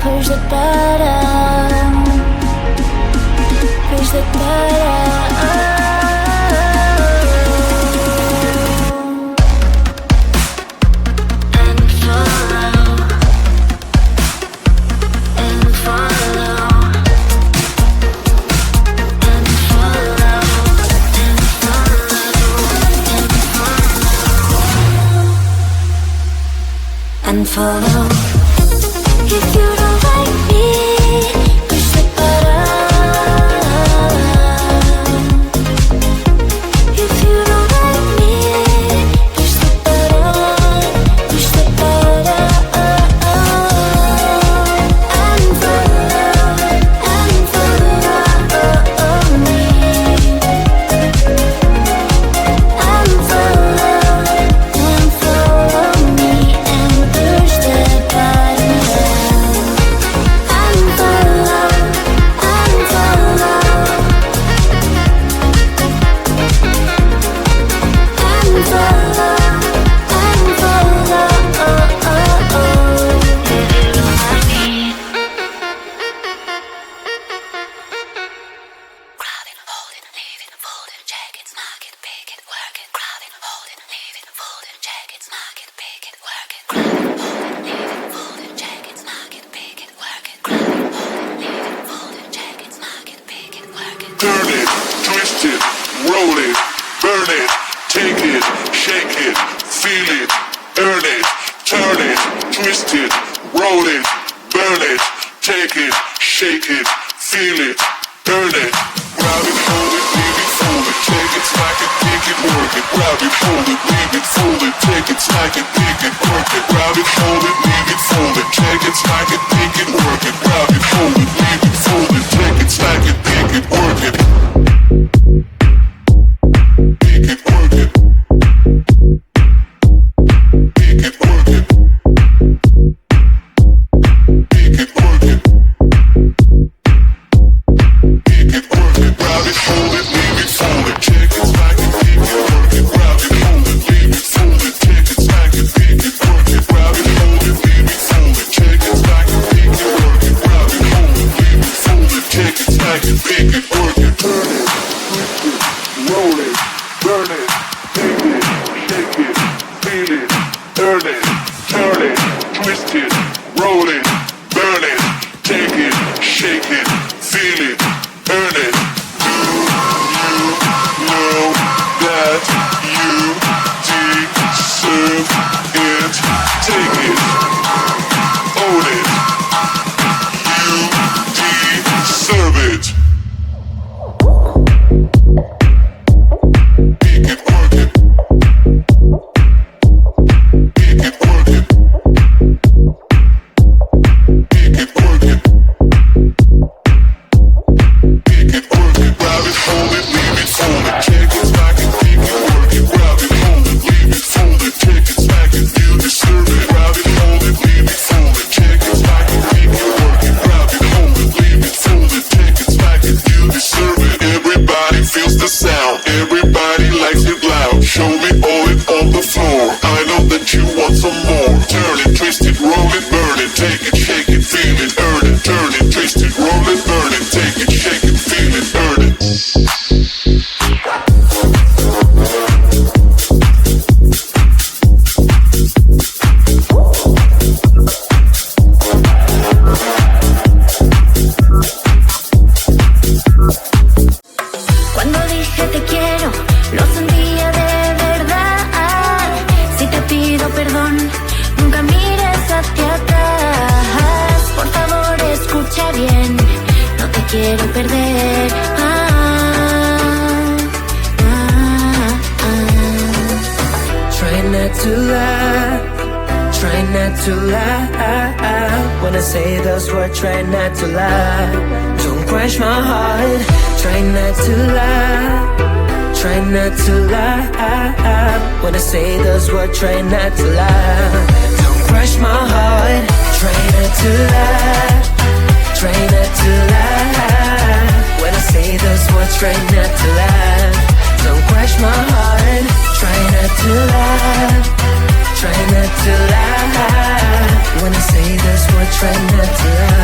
push the button, push the button. And follow. If you don't like me, push the button. If you don't like me, push the button, push the button. And follow me. And follow me. Push the button. Turn it, twist it, roll it, burn it, take it, shake it, feel it, earn it, turn it, twist it, roll it, burn it, take it, shake it, feel it, earn it. Grab it, hold it, leave it, fold it, take it, smack it, pick it, work it. Grab it, hold it, leave it, fold it, take it, smack it, pick it, work it. Grab it, hold it, leave it, fold it, take it, smack it, pick it, work it. Grab it, hold it, leave it, fold it, take it, smack it, pick it, work it. Pick it, work it. Pick it, work it. Pick it, work it. Pick it, work it. Grab it, hold it, leave it, fold it, check it, smack it, pick it, work it. Grab it, hold it, leave it, fold it, take it, smack it, pick it, work it. Grab it, hold it, leave it, fold it, check it, smack it, pick it, work it. Grab it, hold it, leave it, fold it, check it, smack it, pick it, work it. Turn it, twist it, roll it, burn it, take it, shake it, feel it, earn it, turn it, twist it, roll it, burn it, take it, shake it, feel it, earn it. Do you know that you deserve it? Take it, own it. You deserve it. Pick it, work it. Pick it, work it. Pick it, work it. Pick it, work it. Grab it, hold it, leave it, fold it. Check it, smack it, pick it, work it. Grab it, hold it, leave it, fold it. Take it, smack it, you deserve it. Grab it, hold it, leave it, fold it. Check it, smack it, pick it, work it. Grab it, hold it, leave it, fold it. Take it, smack it, you deserve it. Everybody feels the sound. Everybody likes it loud. Show me all it on the floor. I know that you want some more. Turn it, twist it, roll it, burn it. Take it, shake it, feel it, earn it. Turn it, twist it, roll it, burn it. Take it, shake it, feel it, earn it. Cuando dije te quiero, lo sentía de verdad. Si te pido perdón, nunca mires hacia atrás. Por favor, escucha bien, no te quiero perder. Try not to lie, try not to lie. When I say those words, try not to lie. Don't crush my heart. Try not to lie, try not to lie. When I say those words, try not to lie. Don't crush my heart. Try not to lie, try not to lie. When I say those words, try not to lie. Don't crush my heart. Try not to lie, try not to lie. When I say those words, try not to lie.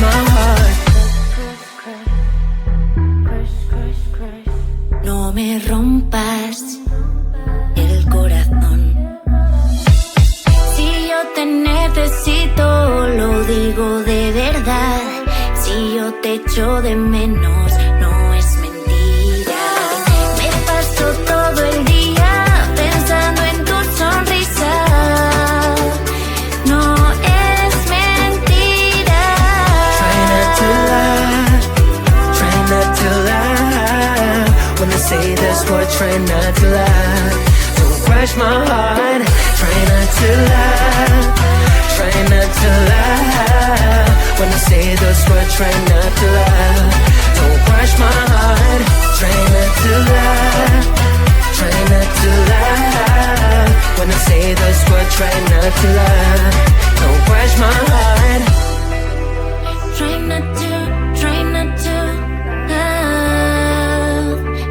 my heart. No me rompas el corazón. Si yo te necesito, lo digo de verdad. Si yo te echo de menos, no es mentira. Me paso todo el día pensando en tu sonrisa. No es mentira. Try not to lie, try not to lie. When they say this word, try not to lie. Don't crush my heart. Try not to lie, try not to lie. When I say those words, try not to lie. Don't crush my heart. Try not to lie, try not to lie. When I say those words, try not to lie. Don't crush my heart. Try not to love. Try not to love.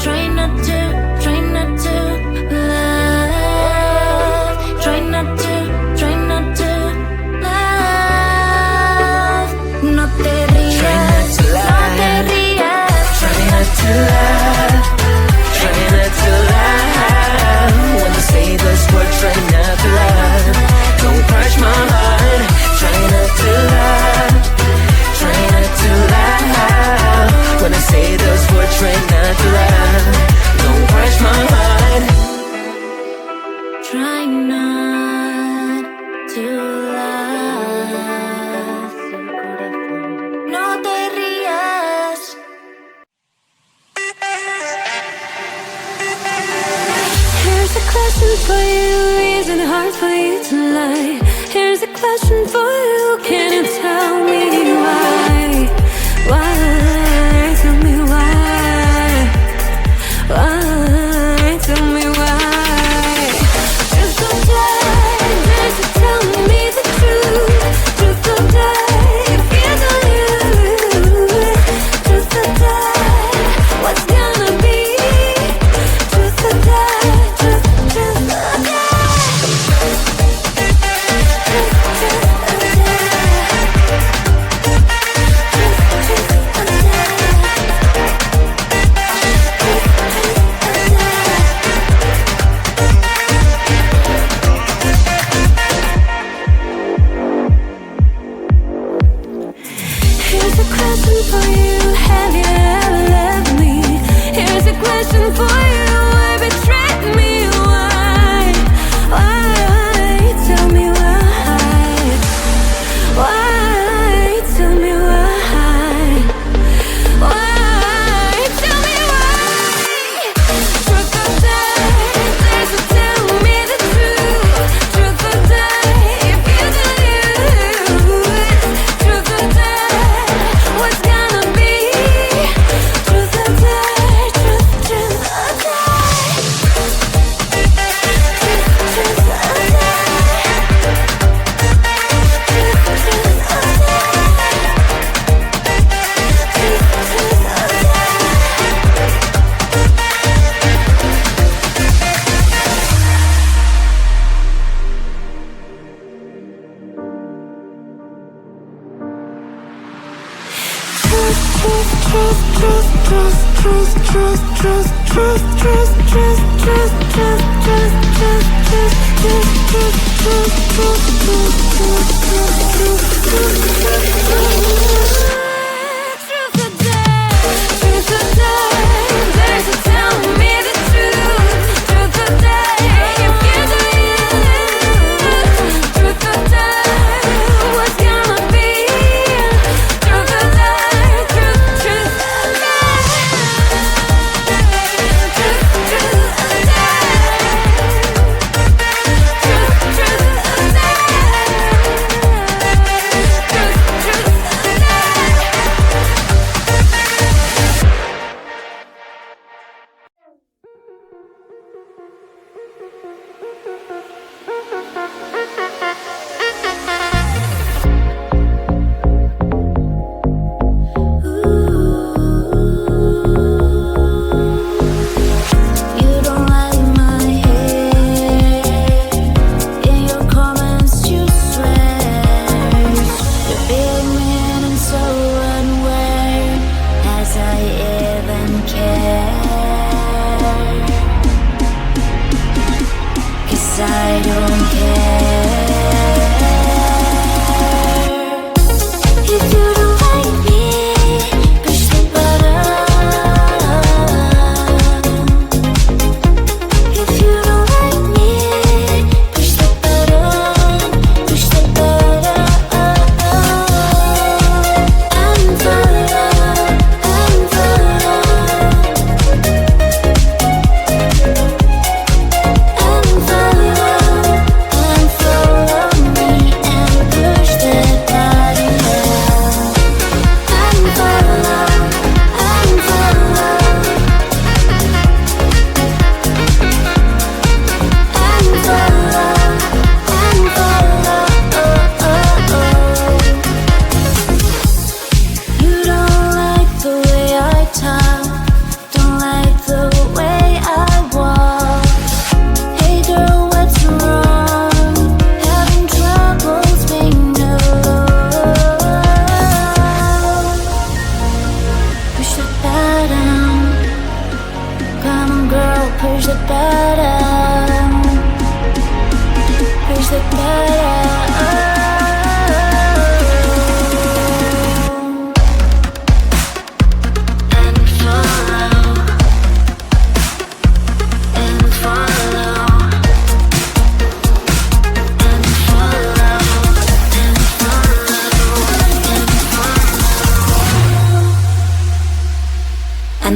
Try not to love. No te rías, no te rías. Try not to lie, try not to lie. When I say those words, try not to lie. Don't crush my heart. Try not to lie, try not to lie. When I say those words, try not to lie. Don't crush my heart. Try not to love. No te rías. Here's a question for you, is it hard for you to lie? Here's a question for you, can you tell me why? Why? Tell me why? Why? Tell me why? Truth or dare, dare to tell me the truth. Truth or dare, if you don't lose. Truth or dare, what's gonna be? Truth or dare, truth or dare. Here's a question for you, have you ever loved me? Here's a question for you, why betrayed me? Why? Why? Tell me why? Why? Tell me why? Why? Tell me why? Truth or dare, dare to tell me the truth. Truth or dare, if you don't lose. Truth or dare, what's gonna be? Truth or dare, truth or dare. Truth or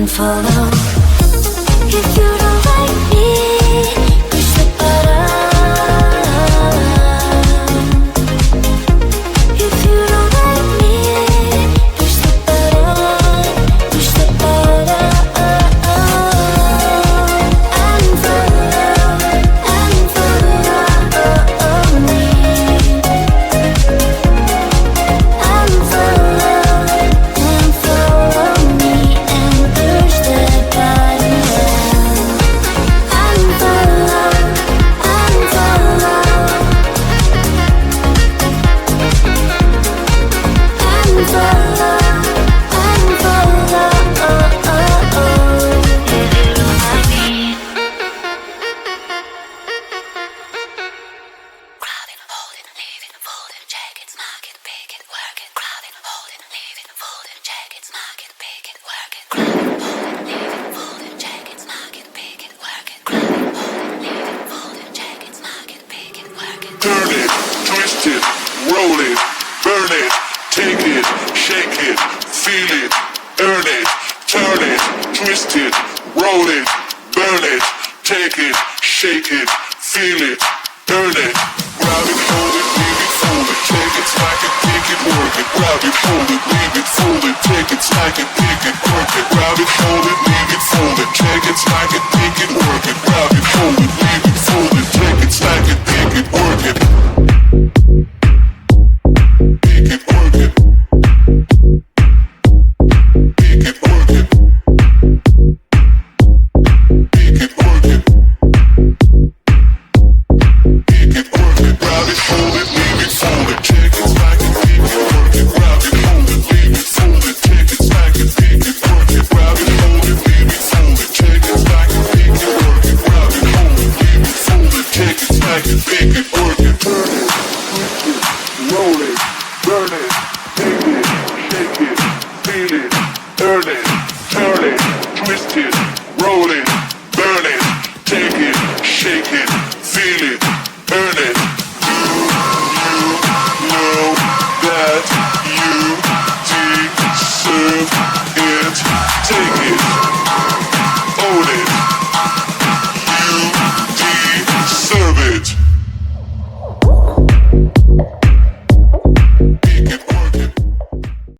unfollow. If you don't like me, push the button. If you don't like me, push the button, push the button. Unfollow, unfollow me. Unfollow me and push the button. Unfollow, unfollow. Grab it, hold it, leave it, fold it, check it, smack it, pick it, work it. Grab it, hold it, leave it, fold it, check it, smack it, pick it, work it. Grab it, hold it, leave it, fold it, check it, smack it, pick it, work it. Grab it, hold it, leave it, fold it, check it, smack it, pick it, work it. Turn it, twist it, roll it, burn it, take it, shake it, feel it, earn it, turn it, twist it, roll it, burn it, take it, shake it, feel it, earn it. Grab it, hold it, leave it, fold it, take it, smack it, pick it, work it. Grab it, hold it, leave it, fold it, take it, smack it, pick it, work it. Grab it, hold it, leave it, fold it, take it, smack it, pick it, work it. Grab it, hold it, leave it, fold it, take it, smack it, pick it, work it. Pick it, work it. Pick it, work it. Pick it, work it. Pick it, work it. Grab it, hold it, leave it, fold it, take it, smack it, pick it, work it. Grab it, hold it, leave it, fold it, take it, smack it, pick it, work it. Grab it, hold it, leave it, fold it, take it, smack it, pick it, work it. Grab it, hold it, leave it, fold it, take it, smack it, pick it, work it. Turn it, twist it, roll it, burn it, take it, shake it, feel it, earn it, turn it, twist it, roll it, burn it, take it, shake it, feel it, earn it. Do you know that